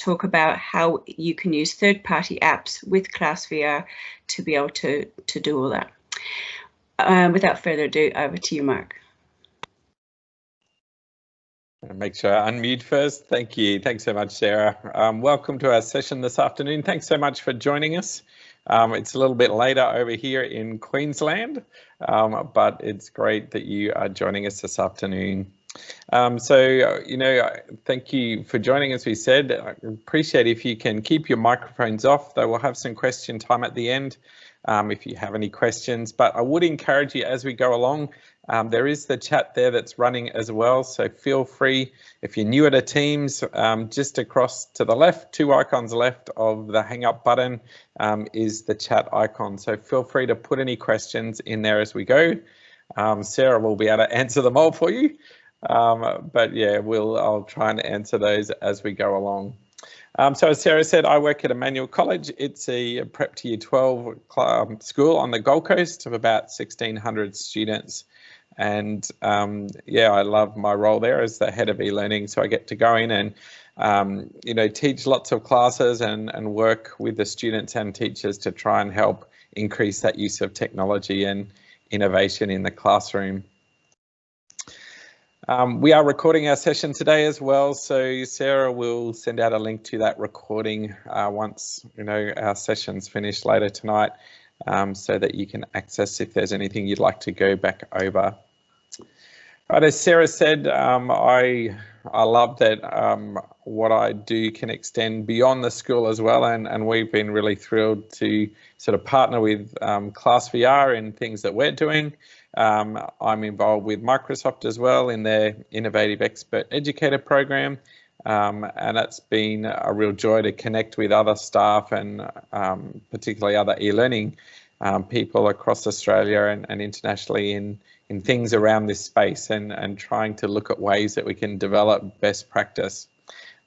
talk about how you can use third-party apps with Class VR to be able to do all that. Without further ado, over to you, Mark. Make sure I unmute first. Thank you. Thanks so much, Sarah. Welcome to our session this afternoon. Thanks so much for joining us. It's a little bit later over here in Queensland, but it's great that you are joining us this afternoon. Thank you for joining, as we said. I appreciate if you can keep your microphones off, though we'll have some question time at the end if you have any questions. But I would encourage you as we go along, there is the chat there that's running as well, so feel free, if you're new to Teams, just across to the left, 2 icons left of the hang up button is the chat icon. So feel free to put any questions in there as we go. Sarah will be able to answer them all for you. But yeah, I'll try and answer those as we go along. So as Sarah said, I work at Emmanuel College. It's a prep to year 12 school on the Gold Coast of about 1,600 students. And yeah, I love my role there as the head of e-learning. So I get to go in and teach lots of classes and work with the students and teachers to try and help increase that use of technology and innovation in the classroom. We are recording our session today as well, so Sarah will send out a link to that recording once our session's finished later tonight, so that you can access if there's anything you'd like to go back over. Right, as Sarah said, I love that what I do can extend beyond the school as well, and we've been really thrilled to sort of partner with Class VR in things that we're doing. I'm involved with Microsoft as well in their Innovative Expert Educator program, and it's been a real joy to connect with other staff and particularly other e-learning people across Australia and internationally in things around this space and trying to look at ways that we can develop best practice.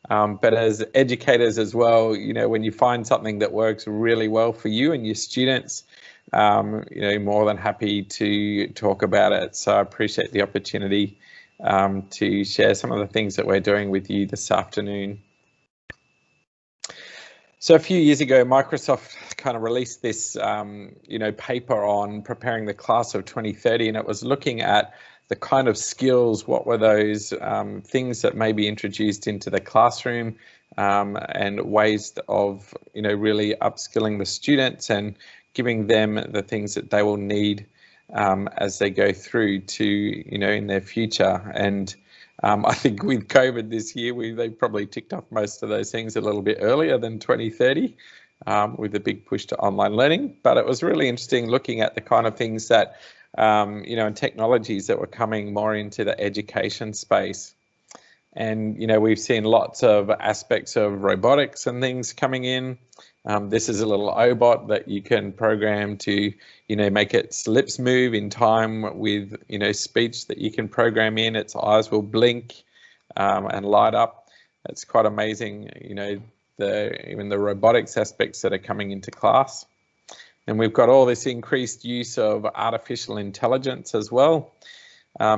But as educators as well, when you find something that works really well for you and your students, more than happy to talk about it. So I appreciate the opportunity to share some of the things that we're doing with you this afternoon. So a few years ago, Microsoft kind of released this, paper on preparing the class of 2030, and it was looking at the kind of skills, what were those things that may be introduced into the classroom and ways of, really upskilling the students and giving them the things that they will need as they go through to, in their future. And I think with COVID this year, they probably ticked off most of those things a little bit earlier than 2030 with a big push to online learning. But it was really interesting looking at the kind of things that, and technologies that were coming more into the education space. And, we've seen lots of aspects of robotics and things coming in. This is a little obot that you can program to, make its lips move in time with, speech that you can program in. Its eyes will blink and light up. It's quite amazing, even the robotics aspects that are coming into class. And we've got all this increased use of artificial intelligence as well.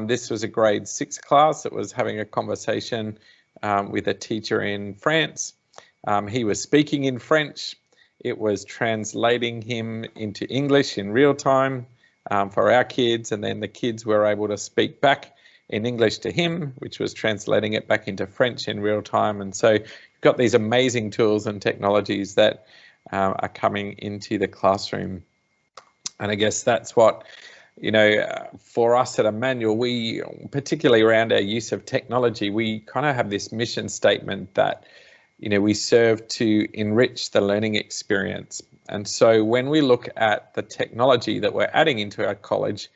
This was a grade 6 class that was having a conversation with a teacher in France. He was speaking in French. It was translating him into English in real time for our kids, and then the kids were able to speak back in English to him, which was translating it back into French in real time. And so you've got these amazing tools and technologies that are coming into the classroom. And I guess that's what, for us at Emmanuel, we, particularly around our use of technology, we kind of have this mission statement that, we serve to enrich the learning experience. And so when we look at the technology that we're adding into our college,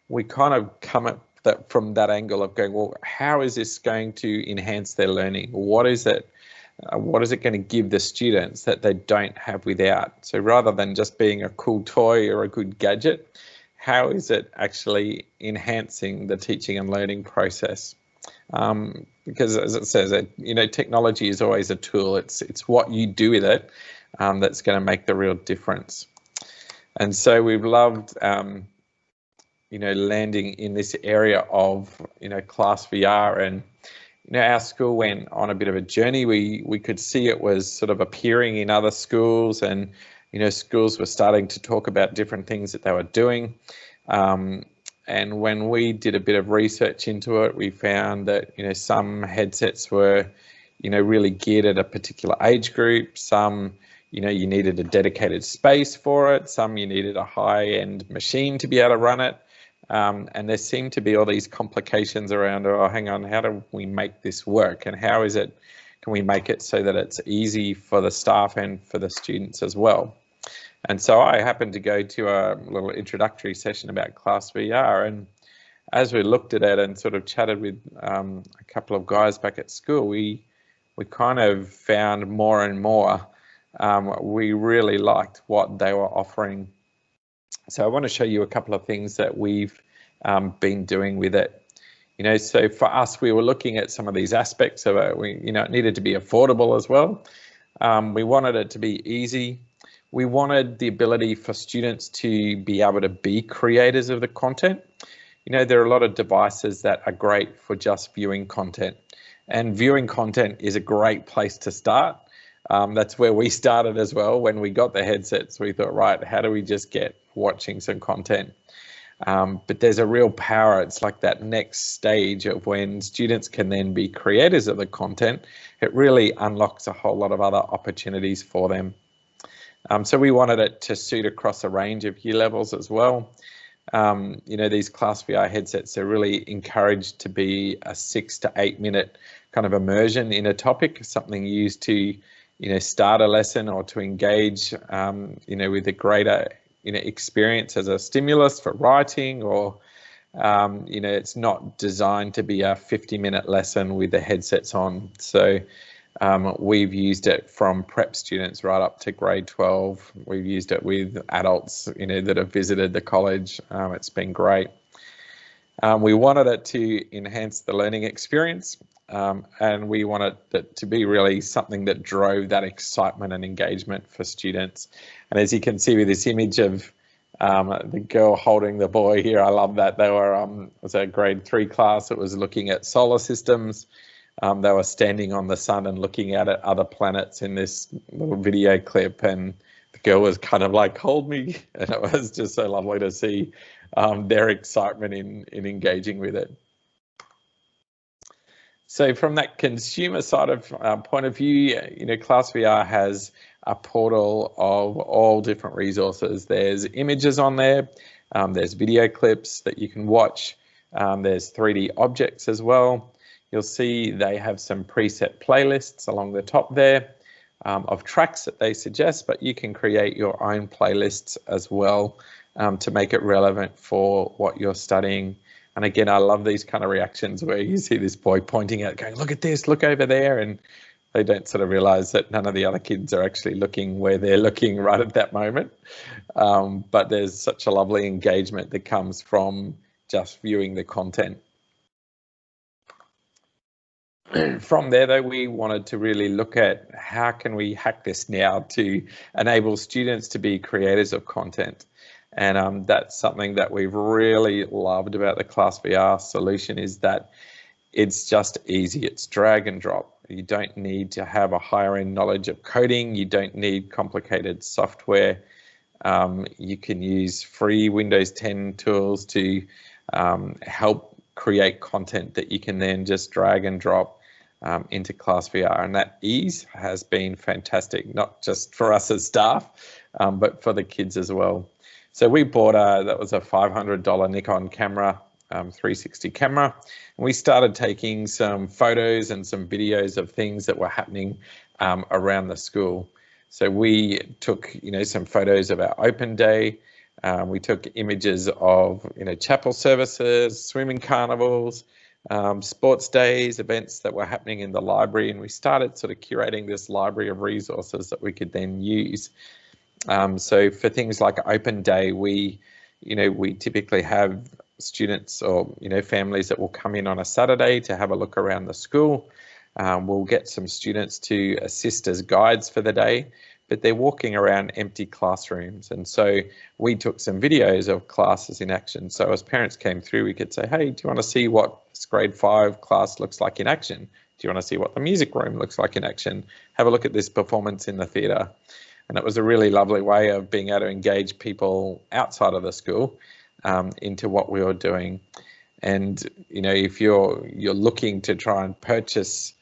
we kind of come at that from that angle of going, well, how is this going to enhance their learning? What is it going to give the students that they don't have without? So rather than just being a cool toy or a good gadget, how is it actually enhancing the teaching and learning process? Because as it says, technology is always a tool. It's what you do with it that's going to make the real difference. And so we've loved, landing in this area of, Class VR. And, our school went on a bit of a journey. We could see it was sort of appearing in other schools, and schools were starting to talk about different things that they were doing. And when we did a bit of research into it, we found that some headsets were really geared at a particular age group. Some you needed a dedicated space for it. Some you needed a high-end machine to be able to run it. And there seem to be all these complications around, oh, hang on, how do we make this work? And how can we make it so that it's easy for the staff and for the students as well? And so I happened to go to a little introductory session about Class VR, and as we looked at it and sort of chatted with a couple of guys back at school, we kind of found more and more we really liked what they were offering. So I want to show you a couple of things that we've been doing with it. So for us, we were looking at some of these aspects of it. It needed to be affordable as well. We wanted it to be easy. We wanted the ability for students to be able to be creators of the content. There are a lot of devices that are great for just viewing content, and viewing content is a great place to start. That's where we started as well. When we got the headsets, we thought, right, how do we just get watching some content? But there's a real power. It's like that next stage of when students can then be creators of the content. It really unlocks a whole lot of other opportunities for them. So we wanted it to suit across a range of year levels as well. These Class VR headsets are really encouraged to be a 6 to 8 minute kind of immersion in a topic, something used to start a lesson or to engage with a greater experience as a stimulus for writing, or it's not designed to be a 50-minute lesson with the headsets on. So we've used it from prep students right up to grade 12. We've used it with adults that have visited the college. It's been great. We wanted it to enhance the learning experience, and we wanted it to be really something that drove that excitement and engagement for students. And as you can see with this image of the girl holding the boy here, I love that. They were, it was a grade 3 class that was looking at solar systems. They were standing on the sun and looking at other planets in this little video clip, and the girl was kind of like, hold me, and it was just so lovely to see their excitement in engaging with it. So from that consumer side of point of view, Class VR has a portal of all different resources. There's images on there, there's video clips that you can watch, there's 3D objects as well. You'll see they have some preset playlists along the top there of tracks that they suggest, but you can create your own playlists as well to make it relevant for what you're studying. And again, I love these kind of reactions where you see this boy pointing out, going, look at this, look over there. And they don't sort of realize that none of the other kids are actually looking where they're looking right at that moment. But there's such a lovely engagement that comes from just viewing the content. From there, though, we wanted to really look at how can we hack this now to enable students to be creators of content. And that's something that we've really loved about the Class VR solution, is that it's just easy. It's drag and drop. You don't need to have a higher end knowledge of coding. You don't need complicated software. You can use free Windows 10 tools to help create content that you can then just drag and drop into Class VR. And that ease has been fantastic, not just for us as staff, but for the kids as well. So we bought that was a $500 Nikon camera, 360 camera, and we started taking some photos and some videos of things that were happening around the school. So we took, some photos of our open day. We took images of, chapel services, swimming carnivals, sports days, events that were happening in the library, and we started sort of curating this library of resources that we could then use. So for things like open day, we typically have students or, families that will come in on a Saturday to have a look around the school. We'll get some students to assist as guides for the day, but they're walking around empty classrooms. And so we took some videos of classes in action. So as parents came through, we could say, hey, do you want to see what this grade 5 class looks like in action? Do you want to see what the music room looks like in action? Have a look at this performance in the theatre. And it was a really lovely way of being able to engage people outside of the school into what we were doing. And, you know, if you're looking to try and purchase,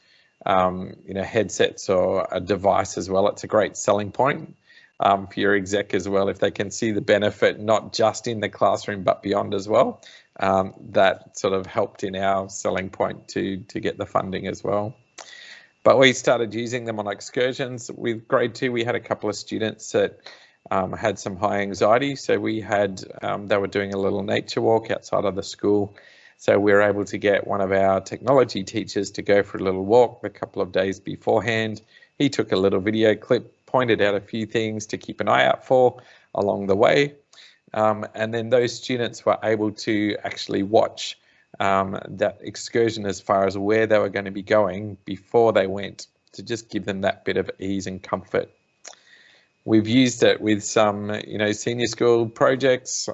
you know, headsets or a device as well, it's a great selling point for your exec as well. If they can see the benefit, not just in the classroom, but beyond as well, that sort of helped in our selling point to get the funding as well. But we started using them on excursions. With grade 2, we had a couple of students that had some high anxiety. So we had, they were doing a little nature walk outside of the school. So we were able to get one of our technology teachers to go for a little walk a couple of days beforehand. He took a little video clip, pointed out a few things to keep an eye out for along the way. And then those students were able to actually watch that excursion as far as where they were going to be going before they went, to just give them that bit of ease and comfort. We've used it with some, you know, senior school projects,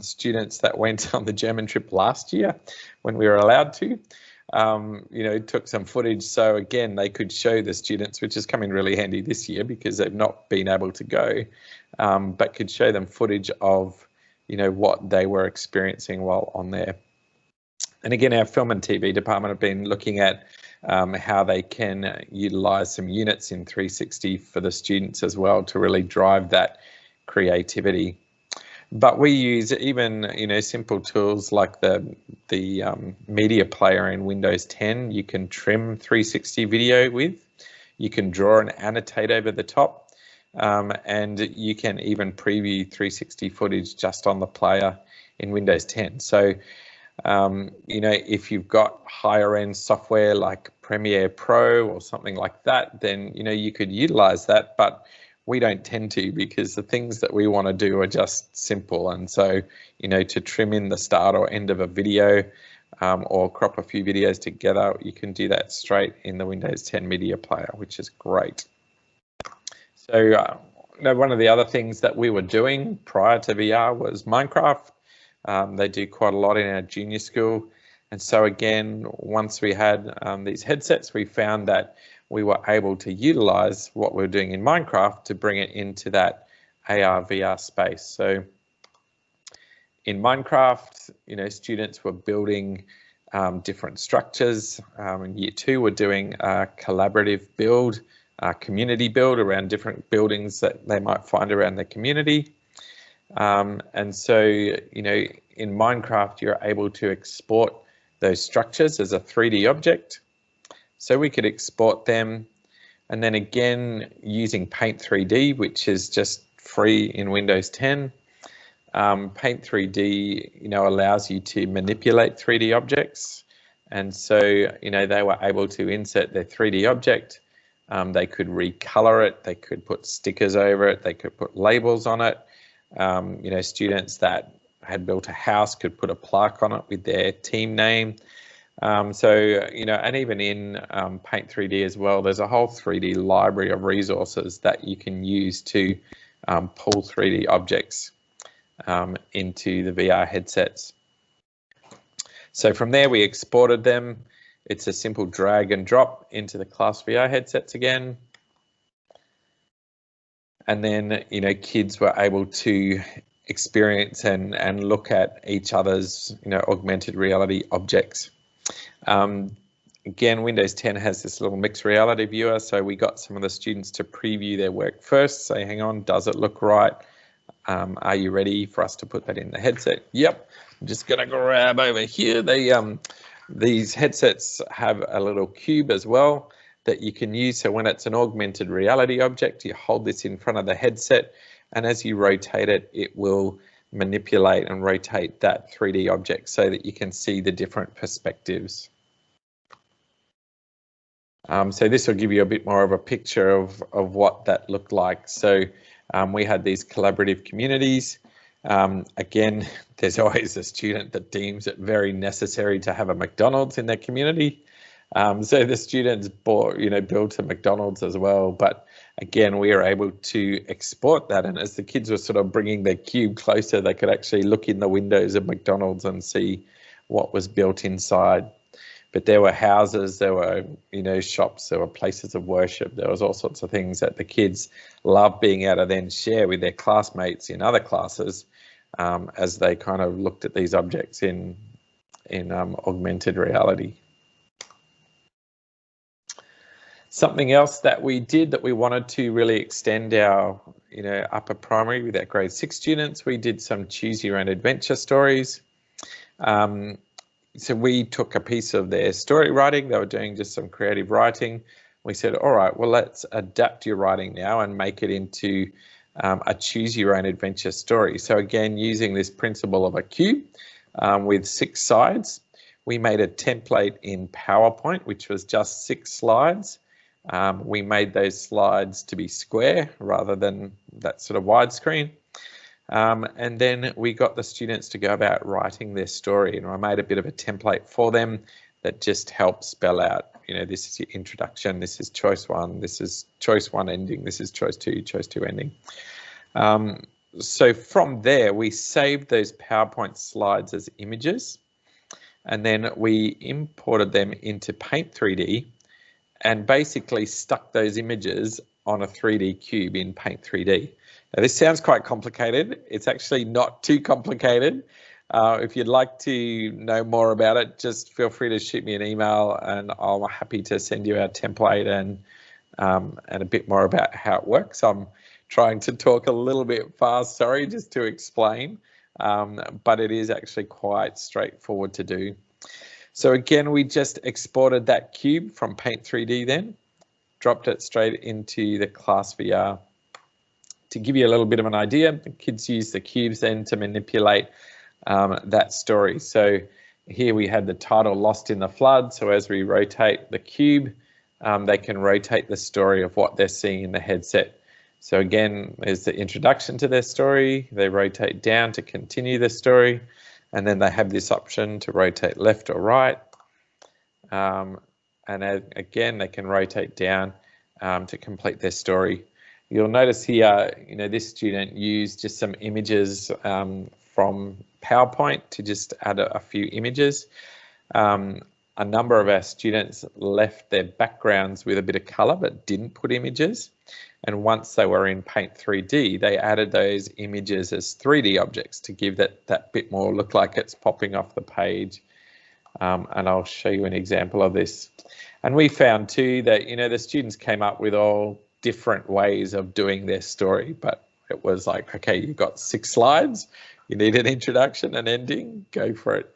students that went on the German trip last year when we were allowed to, you know, took some footage. So again, they could show the students, which has come in really handy this year because they've not been able to go, but could show them footage of, you know, what they were experiencing while on there. And again, our film and TV department have been looking at how they can utilise some units in 360 for the students as well to really drive that creativity. But we use even, you know, simple tools like the media player in Windows 10. You can trim 360 video with, you can draw and annotate over the top, and you can even preview 360 footage just on the player in Windows 10. So you know, if you've got higher end software like Premiere Pro or something like that, then, you know, you could utilize that, but we don't tend to, because the things that we want to do are just simple. And so, you know, to trim in the start or end of a video or crop a few videos together, you can do that straight in the Windows 10 media player, which is great. So, you know, one of the other things that we were doing prior to VR was Minecraft. They do quite a lot in our junior school. And so again, once we had these headsets, we found that we were able to utilize what we're doing in Minecraft to bring it into that AR VR space. So in Minecraft, you know, students were building different structures. In year 2, we're doing a collaborative build, community build around different buildings that they might find around their community. And so, you know, in Minecraft, you're able to export those structures as a 3D object. So we could export them, and then again, using Paint 3D, which is just free in Windows 10. Paint 3D, you know, allows you to manipulate 3D objects. And so, you know, they were able to insert their 3D object. They could recolor it. They could put stickers over it. They could put labels on it. You know, students that had built a house could put a plaque on it with their team name. So, you know, and even in Paint 3D as well, there's a whole 3D library of resources that you can use to pull 3D objects into the VR headsets. So from there, we exported them. It's a simple drag and drop into the Class VR headsets again. And then, you know, kids were able to experience and look at each other's, you know, augmented reality objects. Again, Windows 10 has this little mixed reality viewer, so we got some of the students to preview their work first, say, hang on, does it look right? Are you ready for us to put that in the headset? Yep, I'm just gonna grab over here. These headsets have a little cube as well that you can use. So when it's an augmented reality object, you hold this in front of the headset, and as you rotate it, it will manipulate and rotate that 3D object so that you can see the different perspectives. So this will give you a bit more of a picture of what that looked like. So we had these collaborative communities. Again, there's always a student that deems it very necessary to have a McDonald's in their community. So the students built a McDonald's as well. But again, we were able to export that. And as the kids were sort of bringing their cube closer, they could actually look in the windows of McDonald's and see what was built inside. But there were houses, there were, you know, shops, there were places of worship, there was all sorts of things that the kids loved being able to then share with their classmates in other classes as they kind of looked at these objects in augmented reality. Something else that we did that we wanted to really extend our, you know, upper primary with our grade 6 students, we did some choose your own adventure stories. So we took a piece of their story writing, they were doing just some creative writing. We said, all right, well, let's adapt your writing now and make it into a choose your own adventure story. So again, using this principle of a cube with 6 sides, we made a template in PowerPoint, which was just 6 slides. We made those slides to be square rather than that sort of widescreen. And then we got the students to go about writing their story, and I made a bit of a template for them that just helps spell out, you know, this is your introduction, this is choice 1, this is choice 1 ending, this is choice 2 ending. So from there, we saved those PowerPoint slides as images, and then we imported them into Paint 3D and basically stuck those images on a 3D cube in Paint 3D. Now, this sounds quite complicated. It's actually not too complicated. If you'd like to know more about it, just feel free to shoot me an email and I'm happy to send you our template and a bit more about how it works. I'm trying to talk a little bit fast, sorry, just to explain, but it is actually quite straightforward to do. So again, we just exported that cube from Paint 3D then, dropped it straight into the Class VR. To give you a little bit of an idea, the kids use the cubes then to manipulate that story. So here we had the title Lost in the Flood. So as we rotate the cube, they can rotate the story of what they're seeing in the headset. So again, there's the introduction to their story. They rotate down to continue the story. And then they have this option to rotate left or right. And again, they can rotate down to complete their story. You'll notice here, you know, this student used just some images from PowerPoint to just add a few images. A number of our students left their backgrounds with a bit of color but didn't put images. And once they were in Paint 3D, they added those images as 3D objects to give that bit more look like it's popping off the page. And I'll show you an example of this. And we found too that, you know, the students came up with all different ways of doing their story, but it was like, okay, you've got 6 slides, you need an introduction and ending, go for it.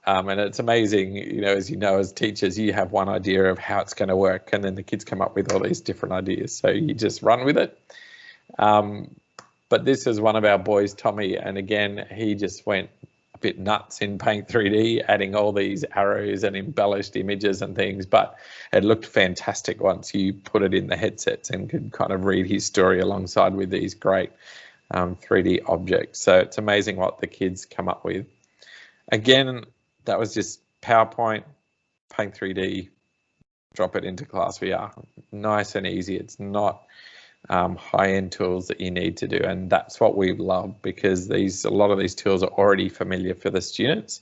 And it's amazing, you know, as teachers, you have one idea of how it's going to work, and then the kids come up with all these different ideas, so you just run with it. But this is one of our boys, Tommy, and again, he just went a bit nuts in Paint 3D, adding all these arrows and embellished images and things, but it looked fantastic once you put it in the headsets and could kind of read his story alongside with these great 3D objects. So it's amazing what the kids come up with. Again, that was just PowerPoint, Paint 3D, drop it into Class VR. Nice and easy. It's not high-end tools that you need to do, and that's what we love, because a lot of these tools are already familiar for the students,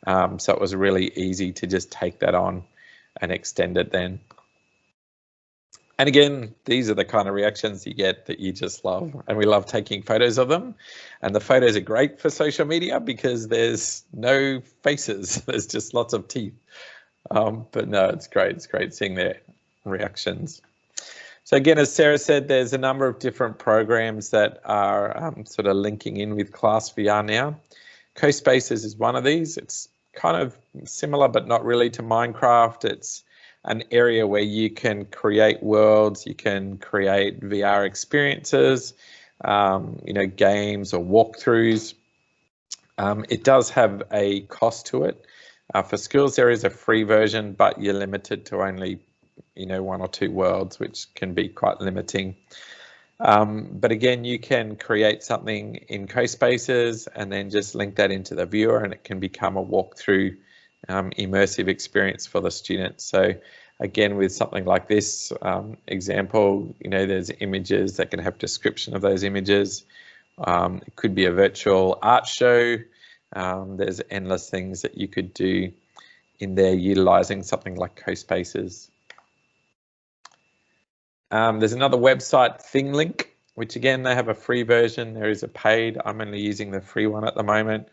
so it was really easy to just take that on and extend it then. And again, these are the kind of reactions you get that you just love, and we love taking photos of them, and the photos are great for social media because there's no faces, there's just lots of teeth. But no, it's great seeing their reactions. So again, as Sarah said, there's a number of different programs that are sort of linking in with Class VR now. CoSpaces is one of these. It's kind of similar, but not really, to Minecraft. It's an area where you can create worlds, you can create VR experiences, you know, games or walkthroughs. It does have a cost to it. For schools, there is a free version, but you're limited to only, you know, 1 or 2 worlds, which can be quite limiting. But again, you can create something in CoSpaces and then just link that into the viewer, and it can become a walkthrough immersive experience for the students. So again, with something like this example, you know, there's images that can have description of those images. It could be a virtual art show. There's endless things that you could do in there utilizing something like CoSpaces. There's another website, Thinglink, which again, they have a free version. There is a paid. I'm only using the free one at the moment.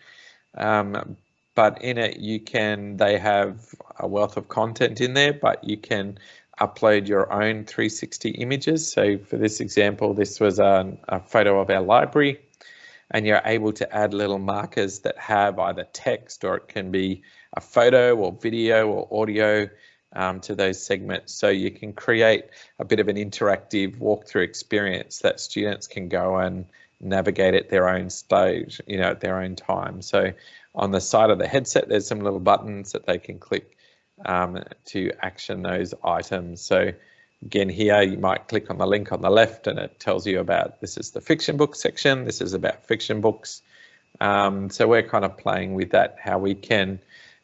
But in it, they have a wealth of content in there, but you can upload your own 360 images. So for this example, this was a photo of our library, and you're able to add little markers that have either text, or it can be a photo or video or audio to those segments. So you can create a bit of an interactive walkthrough experience that students can go and navigate at their own stage, you know, at their own time. So on the side of the headset, there's some little buttons that they can click to action those items. So again, here you might click on the link on the left and it tells you about, this is the fiction book section, this is about fiction books. So we're kind of playing with that, how we can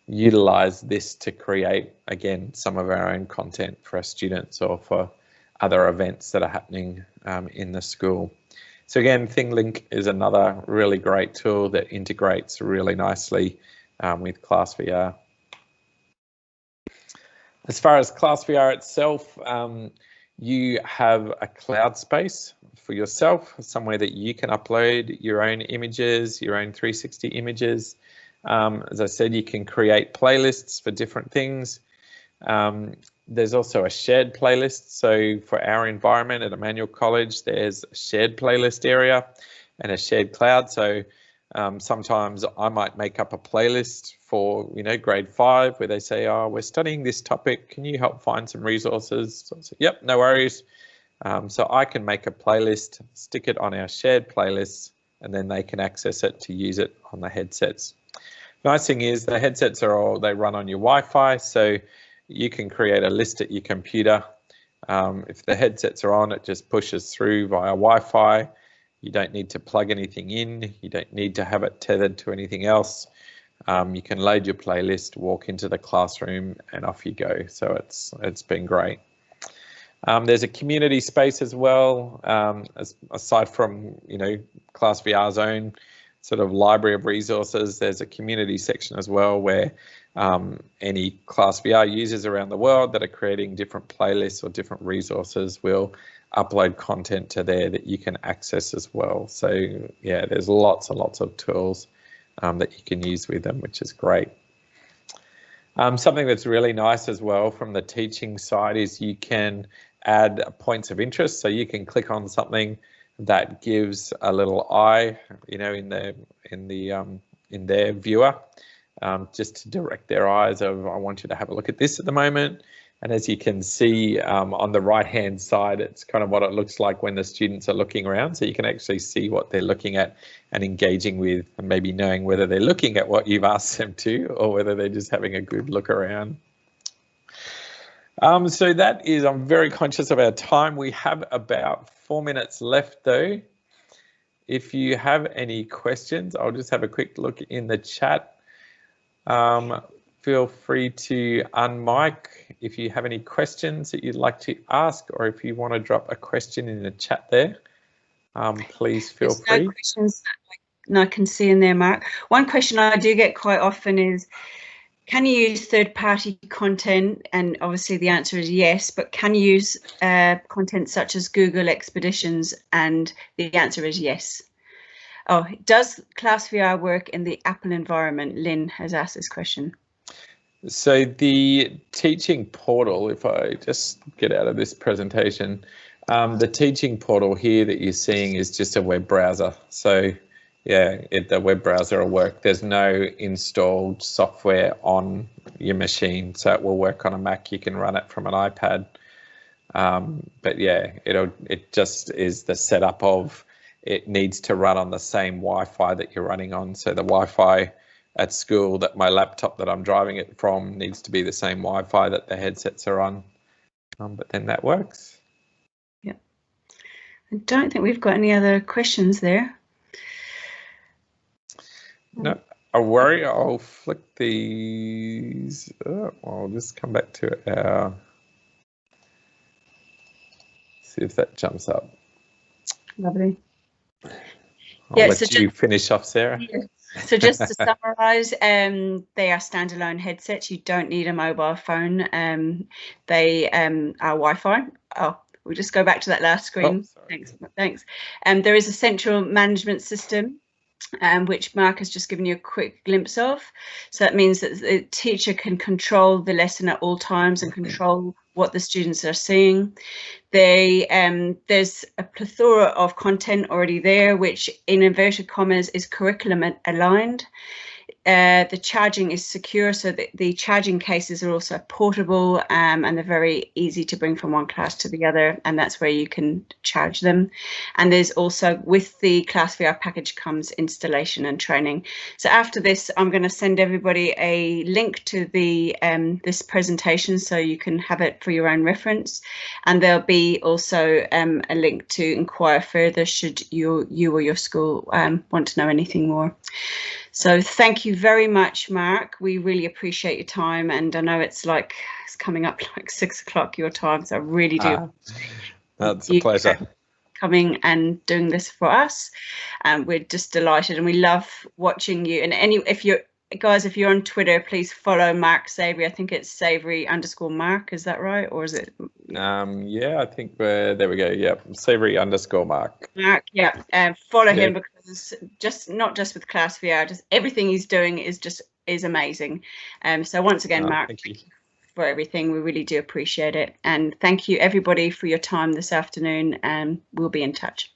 utilize this to create, again, some of our own content for our students or for other events that are happening in the school. So again, Thinglink is another really great tool that integrates really nicely with ClassVR. As far as ClassVR itself, you have a cloud space for yourself, somewhere that you can upload your own images, your own 360 images. As I said, you can create playlists for different things. There's also a shared playlist. So for our environment at Emmanuel College, there's a shared playlist area and a shared cloud. So sometimes I might make up a playlist for, you know, grade 5 where they say, oh, we're studying this topic. Can you help find some resources? So I say, yep, no worries. So I can make a playlist, stick it on our shared playlists, and then they can access it to use it on the headsets. Nice thing is the headsets they run on your Wi-Fi, so you can create a list at your computer. If the headsets are on, it just pushes through via Wi-Fi. You don't need to plug anything in. You don't need to have it tethered to anything else. You can load your playlist, walk into the classroom, and off you go. So it's been great. There's a community space as well, aside from, you know, ClassVR's own sort of library of resources. There's a community section as well where any ClassVR users around the world that are creating different playlists or different resources will upload content to there that you can access as well. So yeah, there's lots and lots of tools that you can use with them, which is great. Something that's really nice as well from the teaching side is you can add points of interest. So you can click on something that gives a little eye, you know, in their viewer, just to direct their eyes of, I want you to have a look at this at the moment. And as you can see on the right hand side, it's kind of what it looks like when the students are looking around. So you can actually see what they're looking at and engaging with, and maybe knowing whether they're looking at what you've asked them to or whether they're just having a good look around. So that is, I'm very conscious of our time. We have about 4 minutes left though. If you have any questions, I'll just have a quick look in the chat. Feel free to unmic if you have any questions that you'd like to ask, or if you want to drop a question in the chat there, please feel free. No questions that I can see in there, Mark. One question I do get quite often is, can you use third-party content? And obviously the answer is yes, but can you use content such as Google Expeditions? And the answer is yes. Oh, does ClassVR work in the Apple environment? Lynn has asked this question. So the teaching portal, if I just get out of this presentation, the teaching portal here that you're seeing is just a web browser. So yeah, the web browser will work. There's no installed software on your machine, so it will work on a Mac. You can run it from an iPad. But yeah, it just is the setup of, it needs to run on the same Wi-Fi that you're running on. So the Wi-Fi at school, that my laptop that I'm driving it from, needs to be the same Wi-Fi that the headsets are on. But then that works. Yeah. I don't think we've got any other questions there. No, I worry. I'll flick these. I'll just come back to our See if that jumps up. Lovely. I'll let you finish off, Sarah. Yeah. So just to summarise, they are standalone headsets. You don't need a mobile phone. They are Wi-Fi. Oh, we'll just go back to that last screen. Oh, Thanks. There is a central management system, which Mark has just given you a quick glimpse of. So that means that the teacher can control the lesson at all times and control what the students are seeing. There's a plethora of content already there, which in inverted commas is curriculum aligned. The charging is secure, so that the charging cases are also portable, and they're very easy to bring from one class to the other, and that's where you can charge them. And there's also, with the Class VR package comes installation and training. So after this, I'm going to send everybody a link to the this presentation so you can have it for your own reference, and there'll be also a link to inquire further should you or your school want to know anything more. So thank you very much, Mark. We really appreciate your time, and I know it's coming up like 6 o'clock your time, so I really do. That's a pleasure. Coming and doing this for us, and we're just delighted, and we love watching you. And if you're on Twitter, please follow Mark Savory. I think it's Savory_Mark. Is that right, or is it? Yeah, I think there we go. Yeah, Savory_Mark. Mark, yeah. Follow him, because not just with Class VR, just everything he's doing is amazing. So once again, Mark, thank you for everything. We really do appreciate it, and thank you everybody for your time this afternoon. And we'll be in touch.